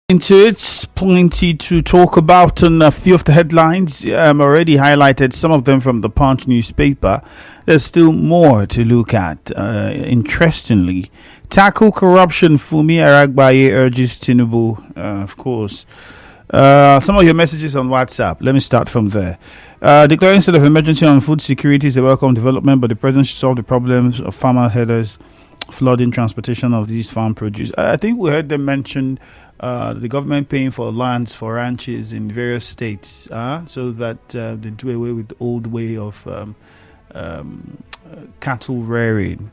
Into it's plenty to talk about on a few of the headlines. Already highlighted some of them from the Punch newspaper. There's still more to look at. Interestingly, tackle corruption. Fumi Aragbaye urges Tinubu. Of course. Some of your messages on WhatsApp. Let me start from there. Declaring state of emergency on food security is a welcome development, but the president should solve the problems of farmer headers, flooding, transportation of these farm produce. I think we heard them mention the government paying for lands for ranches in various states, so that they do away with the old way of cattle rearing.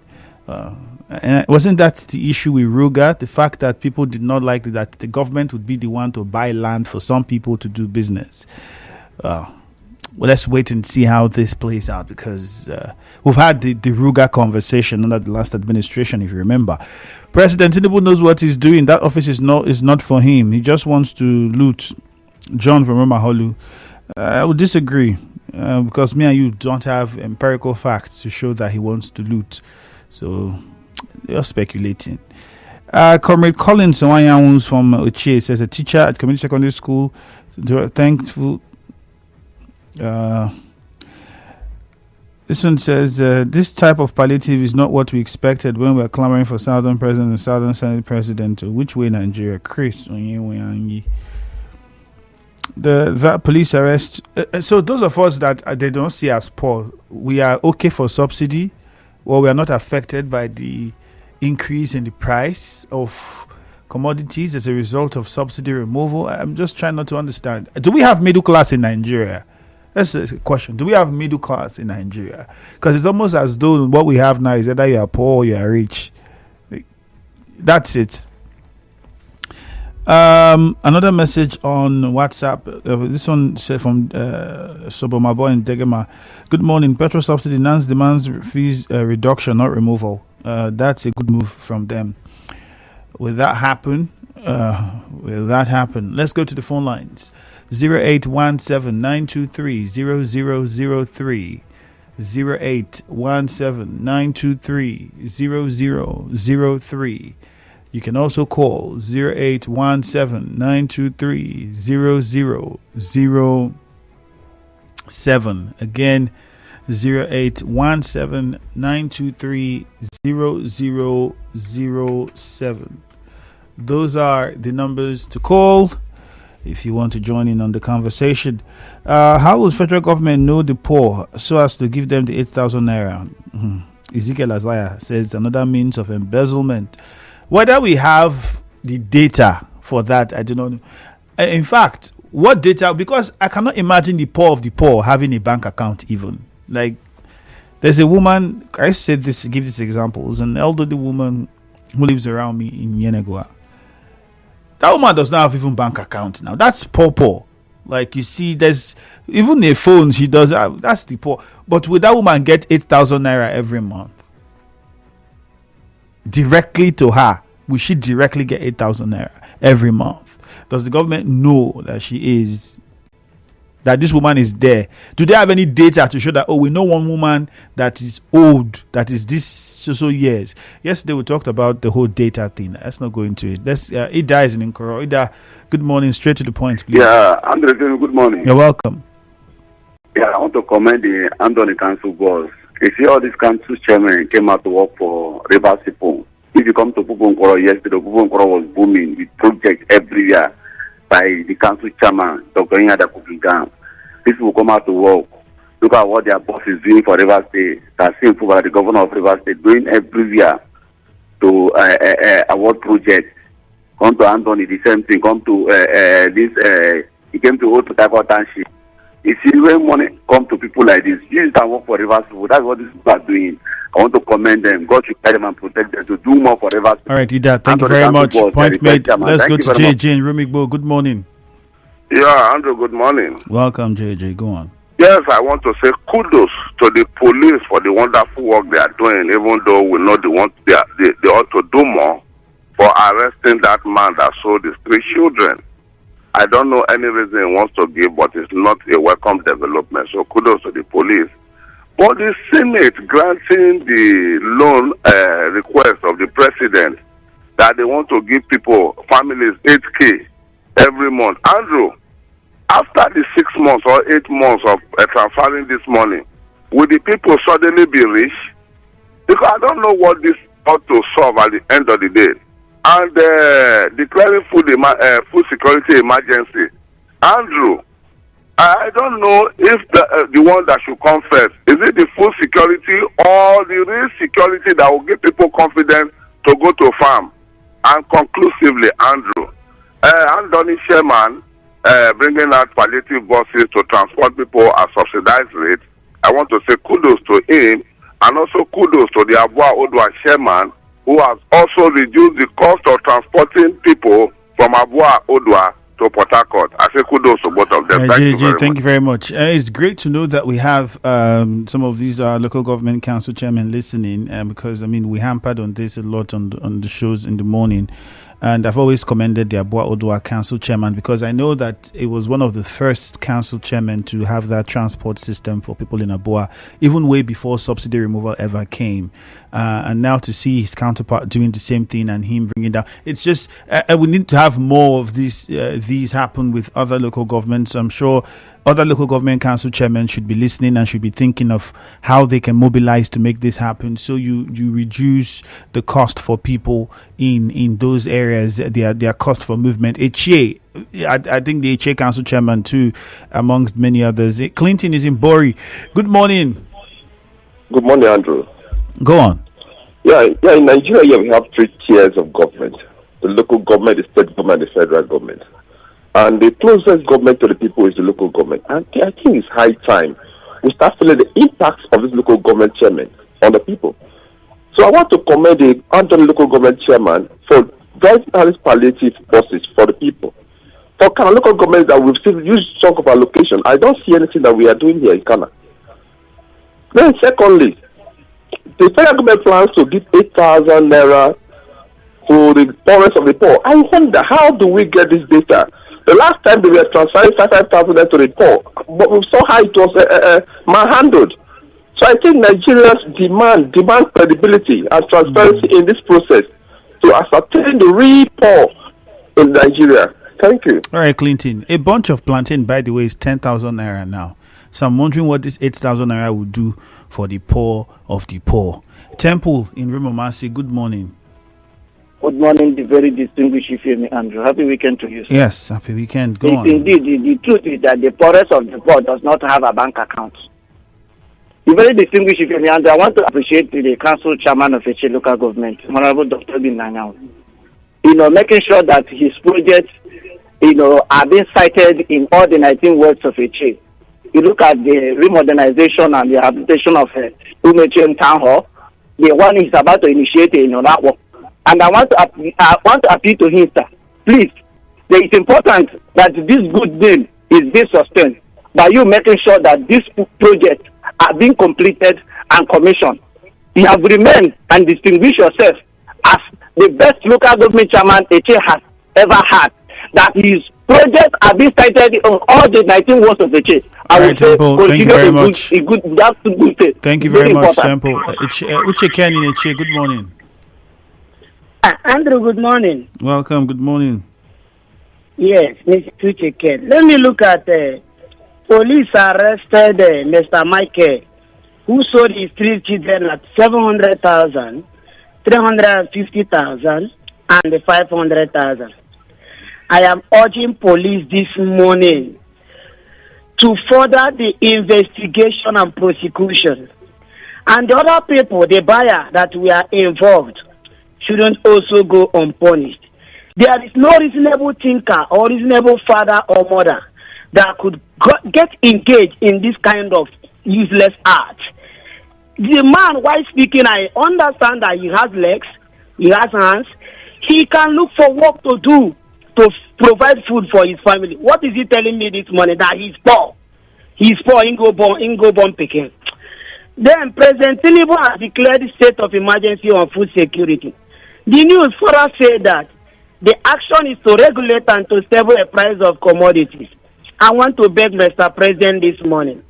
And wasn't that the issue with Ruga? The fact that people did not like that the government would be the one to buy land for some people to do business. Well, let's wait and see how this plays out, because we've had the Ruga conversation under the last administration, if you remember. President Tinubu knows what he's doing. That office is not for him. He just wants to loot. John from Romaholu. I would disagree, because me and you don't have empirical facts to show that he wants to loot. So you're speculating. Comrade Collins Nwanyawuns from Ochie says a teacher at community secondary school thankful. This one says this type of palliative is not what we expected when we are clamoring for Southern President and Southern Senate President. Which way Nigeria? Chris that police arrest. So those of us that they don't see as poor, we are okay for subsidy, or we are not affected by the increase in the price of commodities as a result of subsidy removal. I'm just trying not to understand. Do we have middle class in Nigeria? That's a question. Do we have middle class in Nigeria? Because it's almost as though what we have now is either you are poor or you are rich. That's it. Another message on WhatsApp. This one said from Sobomabo in Degema. Good morning. Petrol subsidy demands fees reduction, not removal. That's a good move from them. Will that happen? Let's go to the phone lines. 0817-923-0003. 0817-923-0003. You can also call 0817-923-0007. Again, 0817-923-0007. Those are the numbers to call if you want to join in on the conversation. How will federal government know the poor so as to give them the 8,000 naira? Ezekiel Isaiah says another means of embezzlement. Whether we have the data for that, I do not know. In fact, what data? Because I cannot imagine the poor of the poor having a bank account even. Like, there's a woman, I said this, give this example. There's an elderly woman who lives around me in Yenagoa. That woman does not have even bank account now. That's poor. Like, you see, there's even a phone she does. That's the poor. But will that woman get 8,000 naira every month? Directly to her. Will she directly get 8,000 naira every month? Does the government know that that this woman is there? Do they have any data to show that, we know one woman that is old, that is this so years? Yesterday we talked about the whole data thing. Let's not go into it. Ida is in Nkoro. Ida, good morning. Straight to the point, please. Yeah, Andre, good morning. You're welcome. Yeah, I want to commend the Andoni Council boss. You see, all these council chairmen came out to work for Rivers People. If you come to Pupu Nkoro yesterday, Pupu Nkoro was booming with projects every year by the council chairman, Dr. Inyada Kukigan. People will come out to work. Look at what their boss is doing for Rivers State. That's simple, the governor of Rivers State doing every year to award projects. Come to Anthony, the same thing. Come to he came to Old Port Township. You see, when money come to people like this, use that work for Rivers State. That's what these people are doing. I want to commend them. God should guide them and protect them to do more for Rivers State. All right, Ida, thank you very much. Point made. Let's go to JJ in Rumigbo. Good morning. Yeah, Andrew, good morning. Welcome, JJ. Go on. Yes, I want to say kudos to the police for the wonderful work they are doing, even though we know they ought to do more for arresting that man that sold his 3 children. I don't know any reason he wants to give, but it's not a welcome development. So kudos to the police. But the Senate granting the loan request of the president that they want to give people, families, 8K. every month. Andrew, after the 6 months or 8 months of transferring this money, will the people suddenly be rich? Because I don't know what this ought to solve at the end of the day. And declaring food security emergency. Andrew, I don't know if the one that should come first, is it the food security or the real security that will give people confidence to go to farm? And conclusively, Andrew, Anthony Sherman bringing out palliative buses to transport people at subsidized rates. I want to say kudos to him, and also kudos to the Abua Odua Sherman, who has also reduced the cost of transporting people from Abua Odua to Port Harcourt. I say kudos to both of them. Thank you very much. It's great to know that we have some of these local government council chairmen listening, because we hampered on this a lot on the shows in the morning. And I've always commended the Abua Odua council chairman, because I know that it was one of the first council chairmen to have that transport system for people in Abua, even way before subsidy removal ever came. And now to see his counterpart doing the same thing and him bringing down, it's just we need to have more of these happen with other local governments. I'm sure other local government council chairmen should be listening and should be thinking of how they can mobilize to make this happen, so you reduce the cost for people in those areas, their cost for movement. HA, I think the HA council chairman too, amongst many others. Clinton is in Bori. Good morning. Good morning, Andrew. Go on. Yeah. In Nigeria, we have 3 tiers of government: the local government, the state government, the federal government. And the closest government to the people is the local government. And I think it's high time we start feeling the impacts of this local government chairman on the people. So I want to commend the Anthony local government chairman for driving these palliative buses for the people. For Kana local government that we've still used chunk of allocation, I don't see anything that we are doing here in Kana. Then secondly, the federal government plans to give 8,000 naira to the poorest of the poor. I wonder, how do we get this data? The last time they were transferring 5,000 to the poor, but we saw how it was manhandled. So I think Nigerians demand credibility and transparency in this process to ascertain the real poor in Nigeria. Thank you. All right, Clinton. A bunch of plantain, by the way, is 10,000 naira now. So I'm wondering what this 8,000 naira will do for the poor of the poor. Temple in Rimomasi, good morning. Good morning, the very distinguished Ifemi Andrew. Happy weekend to you, sir. Yes, happy weekend. Go on. Indeed, the truth is that the poorest of the poor does not have a bank account. The very distinguished Ifemi Andrew, I want to appreciate the council chairman of Eche local government, Honorable Dr. Bin Nanyao. Making sure that his projects, are being cited in all the 19 wards of Eche. You look at the remodernization and the rehabilitation of Umeche Town Hall, the one he's about to initiate that work. And I want to appeal to him, sir. Please, it is important that this good name is being sustained by you making sure that these projects are being completed and commissioned. You have remained and distinguished yourself as the best local government chairman Eche has ever had. That his projects are being cited on all the 19 wards of Eche. Temple, thank you very much. Thank you very much, Temple. Uche Ken in Eche, good morning. Andrew, good morning. Welcome, good morning. Yes, Mr. Uche Ken. Let me look at police arrested Mr. Michael, who sold his 3 children at 700,000, 350,000, and 500,000. I am urging police this morning to further the investigation and prosecution. And the other people, the buyer that we are involved, shouldn't also go unpunished. There is no reasonable thinker or reasonable father or mother that could get engaged in this kind of useless act. The man, while speaking, I understand that he has legs, he has hands, he can look for work to do to provide food for his family. What is he telling me this morning? That he's poor. He's poor, Ingo born Peking. Then President Tinubu has declared the state of emergency on food security. The news further said that the action is to regulate and to stable a price of commodities. I want to beg Mr. President this morning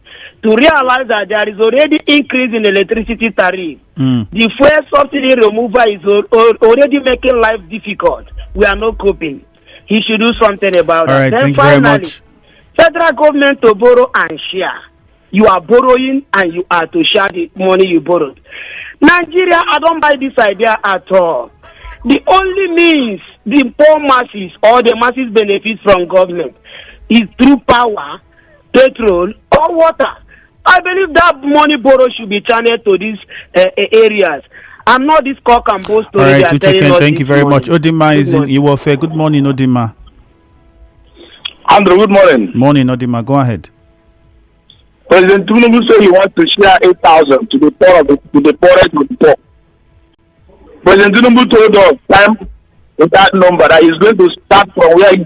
to realize that there is already increase in electricity tariff. The fuel subsidy removal is already making life difficult. We are not coping. he should do something about All that. right, Then thank you very finally, much. federal government to borrow and share. You are borrowing and you are to share the money you borrowed. Nigeria, I don't buy this idea at all. The only means the poor masses or the masses benefit from government is through power, petrol, or water. I believe that money borrowed should be channeled to these areas. I'm not this cock and bull story. All right, thank you very much. Odima is in Iwofe. Good morning, Odima. Andrew, good morning. Morning, Odima. Go ahead. President Tinubu said he wants to share 8,000 to the poorest of the poor. President Tinubu told us time with that number that he's going to start from where he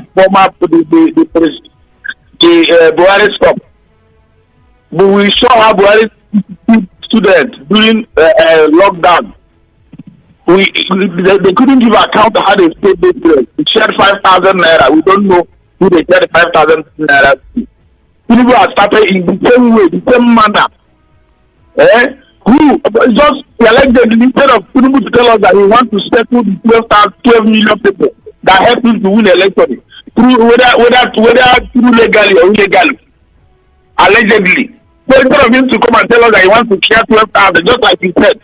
Buhari stopped. But we saw how Buhari students during lockdown. They couldn't give account of how they paid this bill. They shared 5,000 naira. We don't know who they shared 5,000 naira to. People are started in the same way, the same manner. Who just elected instead of Tinubu to tell us that he wants to settle the 12 million people that helped him to win the election through whether through legally or illegally, allegedly. So instead of him to come and tell us that he wants to share 12,000, just like he said,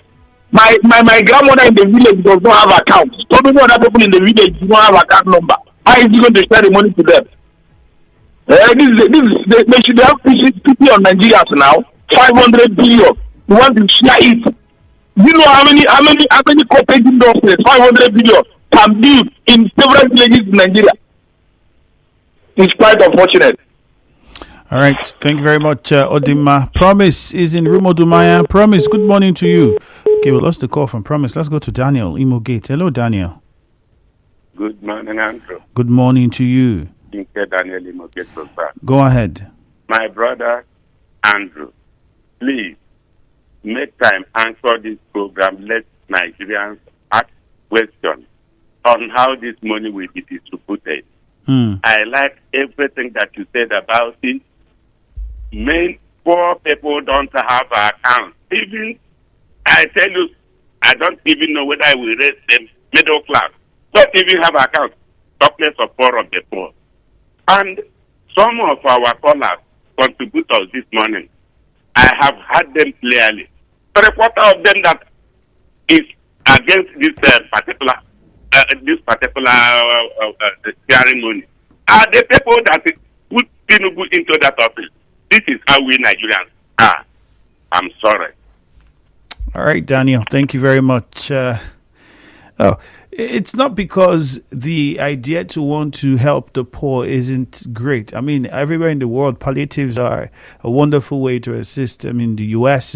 my grandmother in the village does not have accounts. So many other people in the village do not have account number. How is he going to share the money to them? They should have pity on Nigerians now. 500 billion. We want to share it. You know how many corporate industries 500 billion can build in several villages in Nigeria? It's quite unfortunate. All right, thank you very much, Odima. Promise is in Rumodumaya. Promise, good morning to you. Okay, we lost the call from Promise. Let's go to Daniel, Imo Gate. Hello, Daniel. Good morning, Andrew. Good morning to you. Daniel Imo Gate. Go ahead. My brother, Andrew, please make time answer this program. Let Nigerians ask questions on how this money will be distributed. I like everything that you said about it. Many poor people don't have accounts. Even, I tell you, I don't even know whether I will raise them middle class. Don't even have accounts. Talkless of poor of the poor. And some of our callers, contributors this morning, I have heard them clearly. 3/4 of them that is against this particular ceremony are the people that put Tinubu into that office. This is how we Nigerians are. I'm sorry. All right, Daniel. Thank you very much. It's not because the idea to want to help the poor isn't great. I mean, everywhere in the world, palliatives are a wonderful way to assist. I mean, the U.S.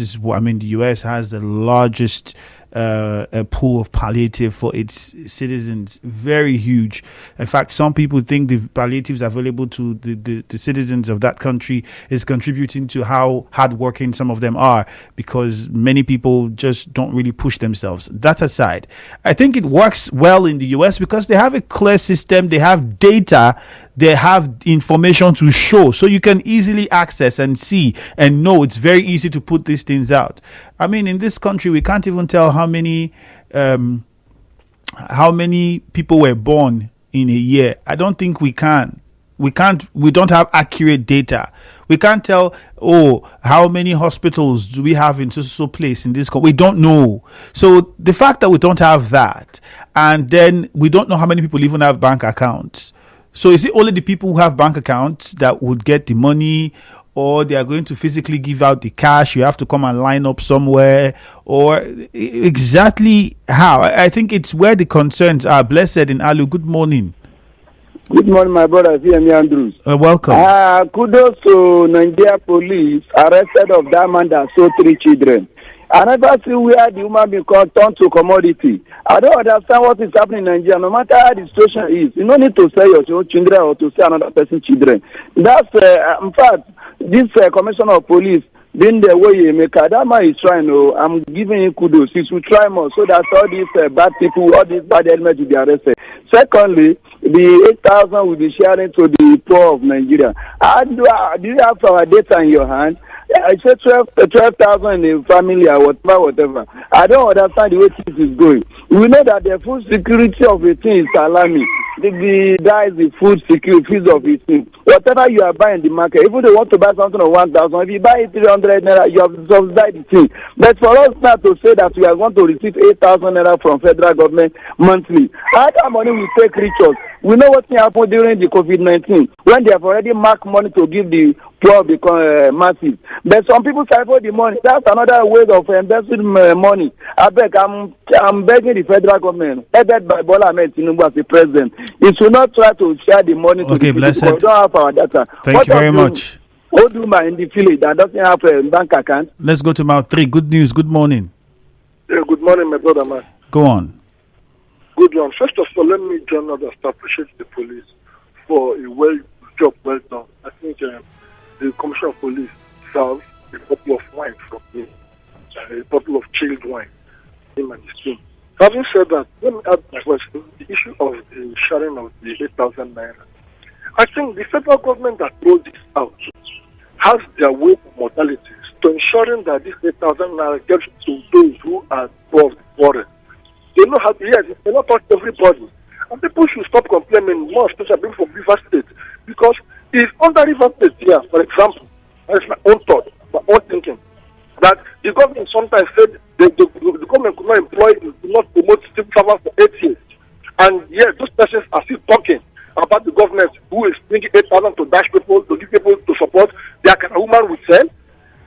has the largest a pool of palliative for its citizens, very huge. In fact, some people think the palliatives available to the citizens of that country is contributing to how hardworking some of them are, because many people just don't really push themselves. That aside, I think it works well in the US because they have a clear system, they have data, they have information to show, so you can easily access and see and know. It's very easy to put these things out. I mean, in this country, we can't even tell how many people were born in a year. I don't think we can. We don't have accurate data. We can't tell, how many hospitals do we have in so place in this country? We don't know. So the fact that we don't have that, and then we don't know how many people even have bank accounts. So is it only the people who have bank accounts that would get the money, or they are going to physically give out the cash? You have to come and line up somewhere, or exactly how? I think it's where the concerns are. Blessed in Alu, good morning. Good morning, my brother, CME Andrews. Welcome. Kudos to Nigeria police arrested of that man that sold 3 children. I never see where the human being turned to commodity. I don't understand what is happening in Nigeria. No matter how the situation is, you don't need to sell your children or to sell another person's children. That's, in fact, this commissioner of police, being the way you make that man is trying. I'm giving him kudos. He should try more so that all these bad people, all these bad elements will be arrested. Secondly, the 8,000 will be sharing to the poor of Nigeria. Do you have our data in your hand? I say 12,000 in a family or whatever. I don't understand the way things is going. We know that the food security of a thing is alarming. That is the food security of a thing. Whatever you are buying in the market, even if they want to buy something of 1,000, if you buy it 300 naira, you have subsidized the thing. But for us now to say that we are going to receive 8,000 naira from federal government monthly, how that money will take reach us? We know what happened during the COVID-19 when they have already marked money to give the poor masses. But some people siphon the money. That's another way of investing money. I'm begging the federal government, headed by Bola Ahmed Tinubu as the president, it should not try to share the money to the people because we don't have our data. Thank you very much. Oduma in the village that doesn't have a bank account. Let's go to Mount 3. Good news. Good morning. Yeah, good morning, my brother, man. Go on. Good one. First of all, let me join others to appreciate the police for a job well done. I think the Commissioner of Police served a bottle of wine from me, a bottle of chilled wine, him and his team. Having said that, let me add my question. The issue of the sharing of the 8,000 naira. I think the federal government that rolled this out has their way of modalities to ensuring that this 8,000 naira gets to those who are above the border. They know how to, yes, they cannot touch everybody. And people should stop complaining, more especially from River State. Because if under River State here, for example, that's my own thought, my own thinking, that the government sometimes said the government could not employ, could not promote civil servants for 8 years. And yes, those persons are still talking about the government who is bringing 8,000 to dash people, to give people to support their kind of woman with sell.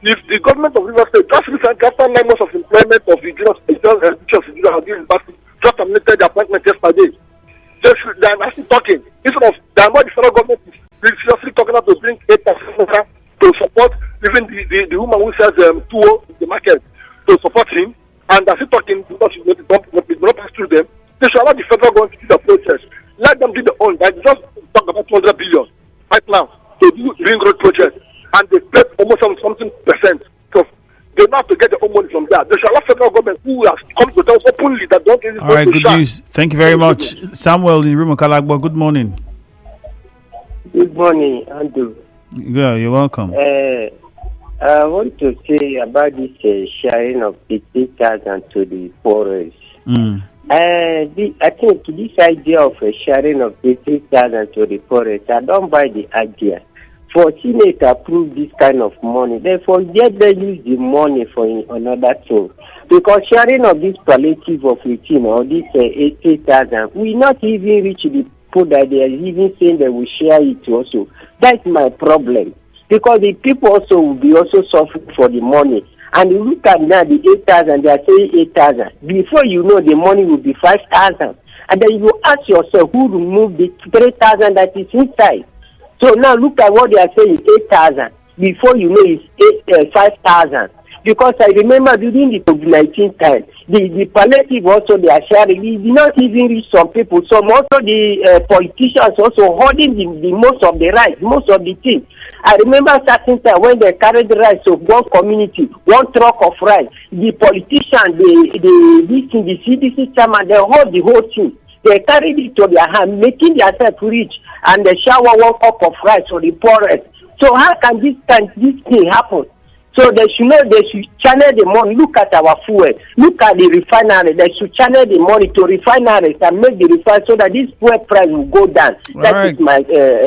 If the government of River State just recently, after 9 months of employment of the university, just terminated the appointment yesterday. They are actually talking. Instead of the federal government is seriously talking about to bring 8,000 to support even the woman who sells tuwo in the market to support him, and they're still talking because it will not pass through them. They should allow the federal government to do the process. Let them do their own. They just talk about 200 billion right now to do ring road project. And they pay almost something percent. So they don't have to get their own money from there. They should allow federal government who has come to tell us openly that don't get this. All right, good news. Thank you very much. Samuel in Rimo Kalagbo, good morning. Good morning, Andrew. Yeah, you're welcome. I want to say about this sharing of 50,000 to the poorest. I think this idea of sharing of 50,000 to the poorest, I don't buy the idea. For Senate to approve this kind of money, therefore yet they use the money for another thing. Because sharing of this palliative of 18 or this 80,000, we not even reach the point that they are even saying they will share it also. That's my problem. Because the people also will be also suffering for the money. And you look at now the 8,000, they are saying 8,000. Before you know, the money will be 5,000. And then you ask yourself who removed the 3,000 that is inside. So now look at what they are saying, 8,000. Before you know, it's 5,000. Because I remember during the COVID-19 time, the palliative also they are sharing. It did not even reach some people. Some also the politicians also holding the most of the rights, most of the things. I remember certain time when they carried the rights of one community, one truck of rice. The politician, the CDC chairman, they hold the whole thing. They carried it to their hand, making themselves rich, and they shower 1 cup of rice for the poorest. So how can this thing happen? So they should channel the money. Look at our fuel. Look at the refinery. They should channel the money to refineries and make the refinery so that this fuel price will go down. That is my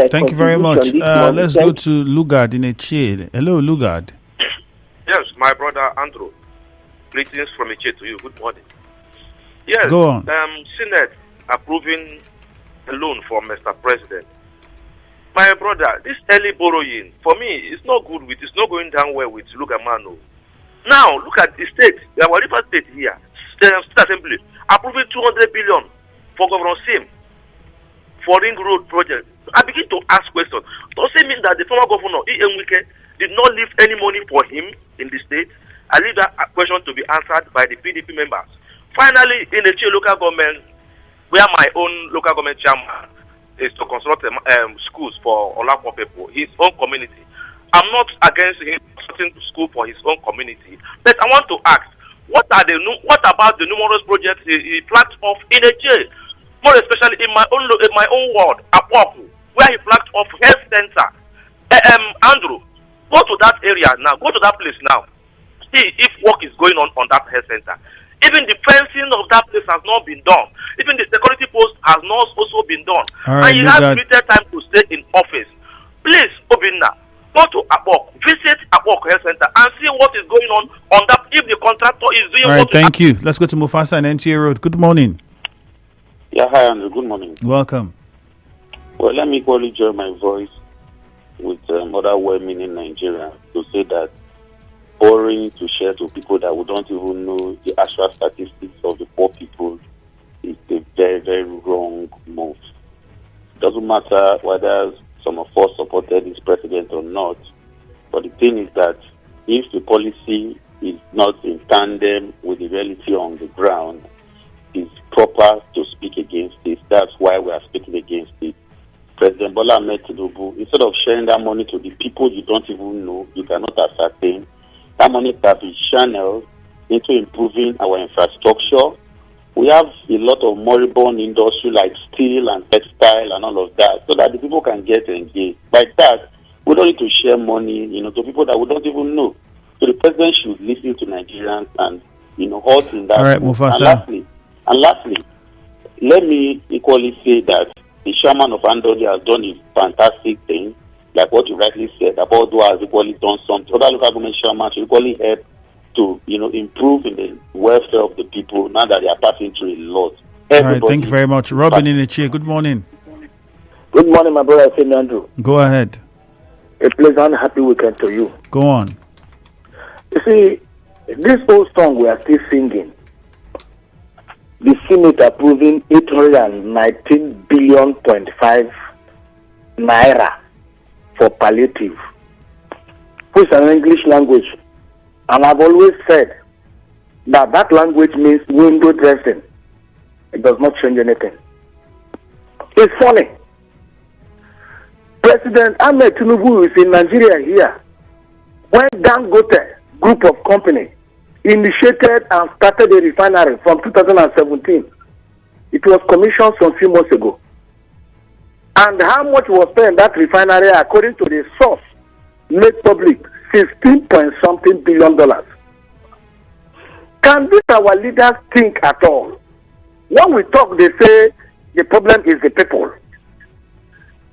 thank you very much. Let's go to Lugard in a chair. Hello, Lugard. Yes, my brother Andrew. Greetings from a chair to you. Good morning. Yes, go on. Senate approving a loan for Mr. President. My brother, this early borrowing, for me, it's not good it's not going down well with Lugamano. Now, look at the state, our River State here, State Assembly, approving 200 billion for Governor Sim for Ring Road project. I begin to ask questions. Does it mean that the former governor, E.M. Wike, did not leave any money for him in the state? I leave that question to be answered by the PDP members. Finally, in the local government, where my own local government chairman is to construct schools for Olapo people, his own community. I'm not against him constructing school for his own community, but I want to ask, what about the numerous projects he flagged off in a jail? More especially in my own ward, Apoku, where he flagged off health center. Andrew, Go to that area now. Go to that place now. See if work is going on that health center. Even the fencing of that place has not been done. Even the security post has not also been done. Right, and you have limited time to stay in office. Please, Obinna, go to Abok, visit Abok Health Center and see what is going on that. If the contractor is doing all right, thank you. Let's go to Mufasa and NTA Road. Good morning. Yeah, hi, Andrew. Good morning. Welcome. Well, let me equally join my voice with other women in Nigeria to say that boring to share to people that we don't even know the actual statistics of the poor people is a very, very wrong move. It doesn't matter whether some of us supported this president or not, but the thing is that if the policy is not in tandem with the reality on the ground, it's proper to speak against it. That's why we are speaking against it. President Bola Ahmed Tinubu, instead of sharing that money to the people you don't even know, you cannot ascertain, that money can be channeled into improving our infrastructure. We have a lot of moribund industry like steel and textile and all of that, so that the people can get engaged. By that, we don't need to share money, to people that we don't even know. So the president should listen to Nigerians and, halt in that. All right, Mufasa. And lastly, let me equally say that the chairman of Andoni has done a fantastic thing, like what you rightly said, about who has equally done something. Other local government chairman should equally help to, improve in the welfare of the people now that they are passing through a lot. All right, thank you very much. Robin in the chair, good morning. Good morning, my brother, Andrew. Go ahead. A pleasant, happy weekend to you. Go on. You see, this old song we are still singing, the Senate approving 819 billion.5 naira for palliative, which is an English language. And I've always said that language means window dressing. It does not change anything. It's funny. President Ahmed Tinubu is in Nigeria here when Dangote group of companies initiated and started a refinery from 2017. It was commissioned some few months ago. And how much was spent in that refinery, according to the source made public, $16.something billion. Can this our leaders think at all? When we talk, they say the problem is the people.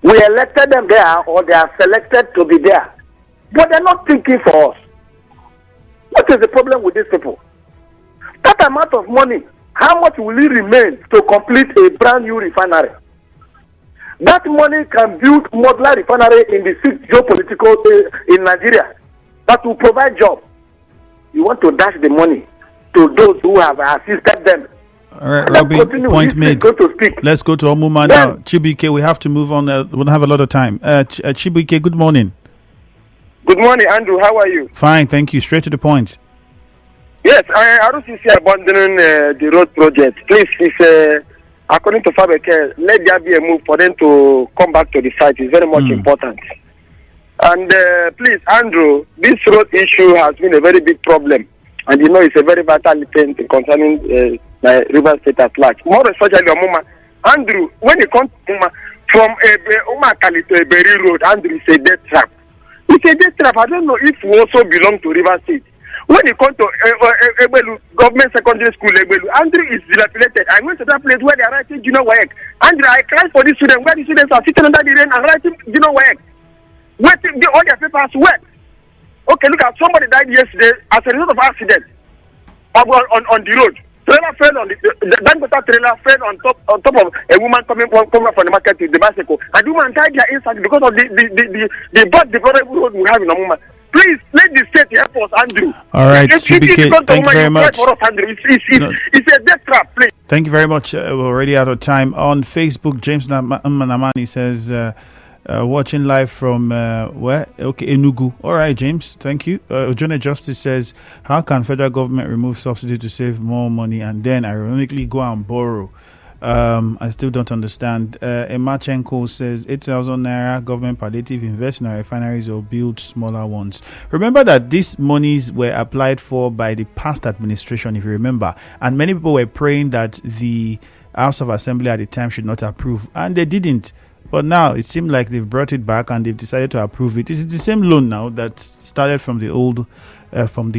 We elected them there, or they are selected to be there. But they're not thinking for us. What is the problem with these people? That amount of money, how much will it remain to complete a brand new refinery? That money can build modular refinery in the sixth geopolitical in Nigeria that will provide jobs. You want to dash the money to those who have assisted them. All right, Robin, point made. Let's go to Omuma now. Chibuike, we have to move on. We don't have a lot of time. Chibuike, good morning. Good morning, Andrew. How are you? Fine, thank you. Straight to the point. Yes, I don't see abandoning the road project. Please, if according to Fabeke, let there be a move for them to come back to the site. It's very much important. And please, Andrew, this road issue has been a very big problem. And it's a very vital thing concerning River State at large. More especially Omuma. Andrew, when it comes to from Umakali to Eberi Road, Andrew, is a death trap. It's a death trap. I don't know if we also belong to River State. When it comes to Ebelu, government secondary school, Ebelu, Andrew is dilapidated. I went to that place where they are writing junior work. Andrew, I cried for the students, where the students are sitting under the rain and writing junior work. Waiting, all their papers wet. Okay, look at somebody died yesterday as a result of accident on the road. Trailer fell on the Dangote trailer fell on top of a woman coming from the market with the bicycle. And the woman died there inside because of the bad deplorable road we have in Omuma. Please let the state help us, Andrew. All right, Chibuike, thank you very much. For us, Andrew. It's a death trap, please. Thank you very much. We're already out of time. On Facebook, James Namani says, watching live from where? Okay, Enugu. All right, James. Thank you. Ojone Justice says, how can federal government remove subsidy to save more money and then ironically go and borrow? I still don't understand. Emachenko says 8,000 naira government palliative invest in our refineries or build smaller ones. Remember that these monies were applied for by the past administration, if you remember, and many people were praying that the House of Assembly at the time should not approve, and they didn't. But now it seemed like they've brought it back and they've decided to approve it. This is the same loan now that started from the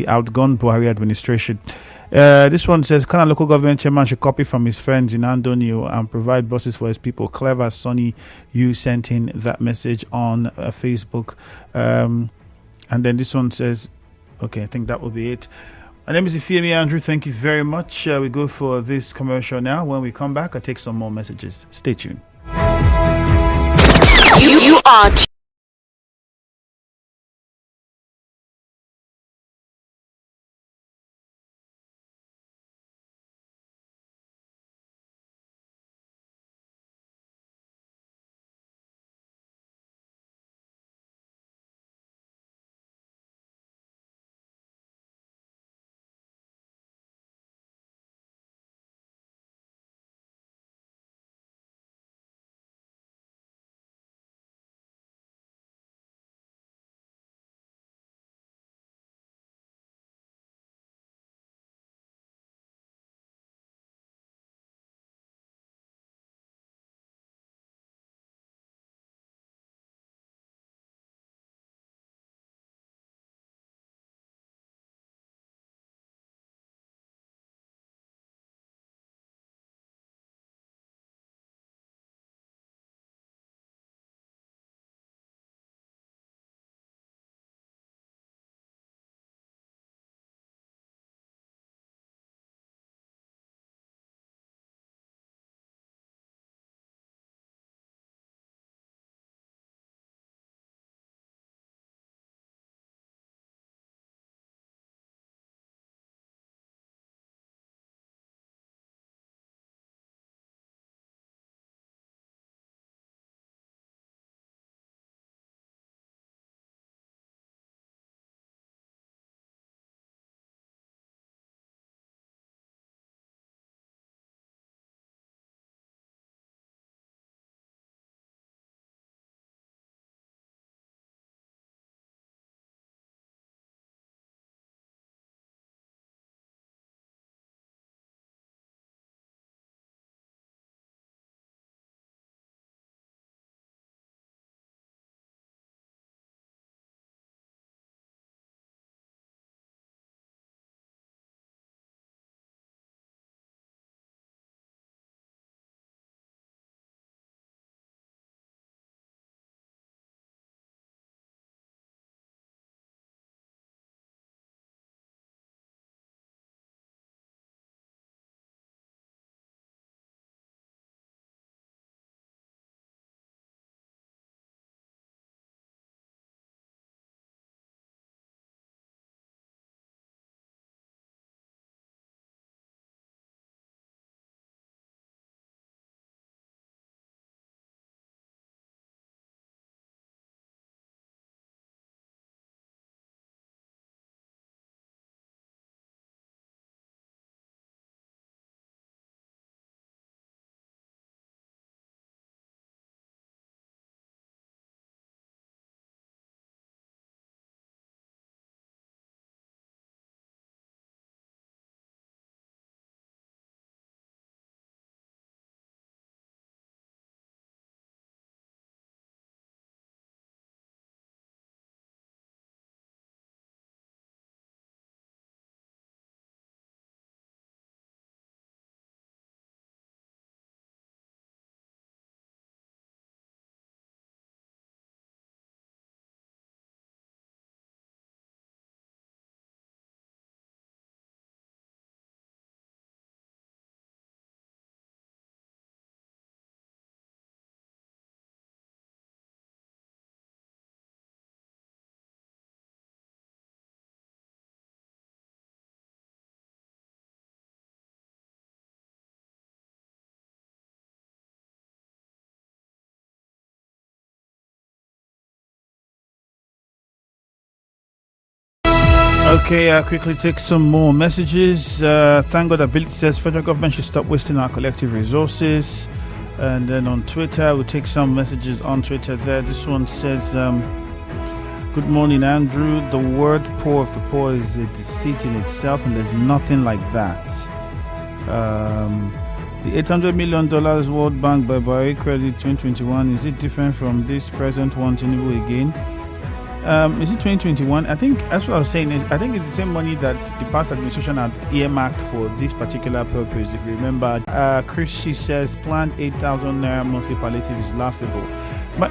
outgone Buhari administration. This one says, Kana local government chairman should copy from his friends in Andonio and provide buses for his people. Clever Sonny, you sent in that message on Facebook. And then this one says, okay, I think that will be it. My name is Ifeami Andrew. Thank you very much. We go for this commercial now. When we come back, I'll take some more messages. Stay tuned. You are Okay, I'll quickly take some more messages. Thank God Ability says federal government should stop wasting our collective resources. And then on Twitter, we'll take some messages on Twitter there. This one says, good morning, Andrew. The word poor of the poor is a deceit in itself, and there's nothing like that. The $800 million World Bank by Buhari credit 2021, is it different from this present one, Tinubu again? Is it 2021? I think that's what I was saying. I think it's the same money that the past administration had earmarked for this particular purpose. If you remember, Chris says planned 8,000 naira monthly palliative is laughable.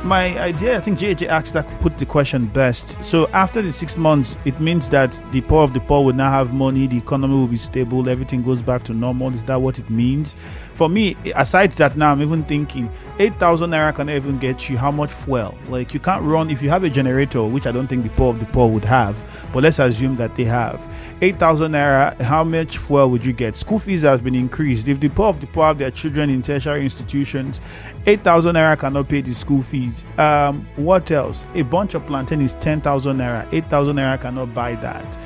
My idea, I think JJ asked that put the question best. So after the 6 months, it means that the poor of the poor will now have money, the economy will be stable, everything goes back to normal. Is that what it means? For me, aside that, now I'm even thinking 8,000 naira can even get you how much fuel? Like, you can't run, if you have a generator, which I don't think the poor of the poor would have, but let's assume that they have 8,000 naira, how much fuel would you get? School fees has been increased. If the poor of the poor have their children in tertiary institutions, 8,000 naira cannot pay the school fees. What else? A bunch of plantain is 10,000 naira. 8,000 naira cannot buy that.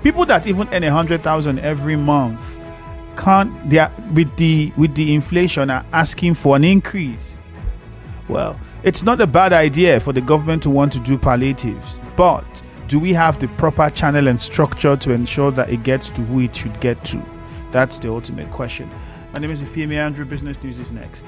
People that even earn 100,000 every month can't. They are, with the inflation, are asking for an increase. Well, it's not a bad idea for the government to want to do palliatives, but do we have the proper channel and structure to ensure that it gets to who it should get to? That's the ultimate question. My name is Ifeami Andrew. Business News is next.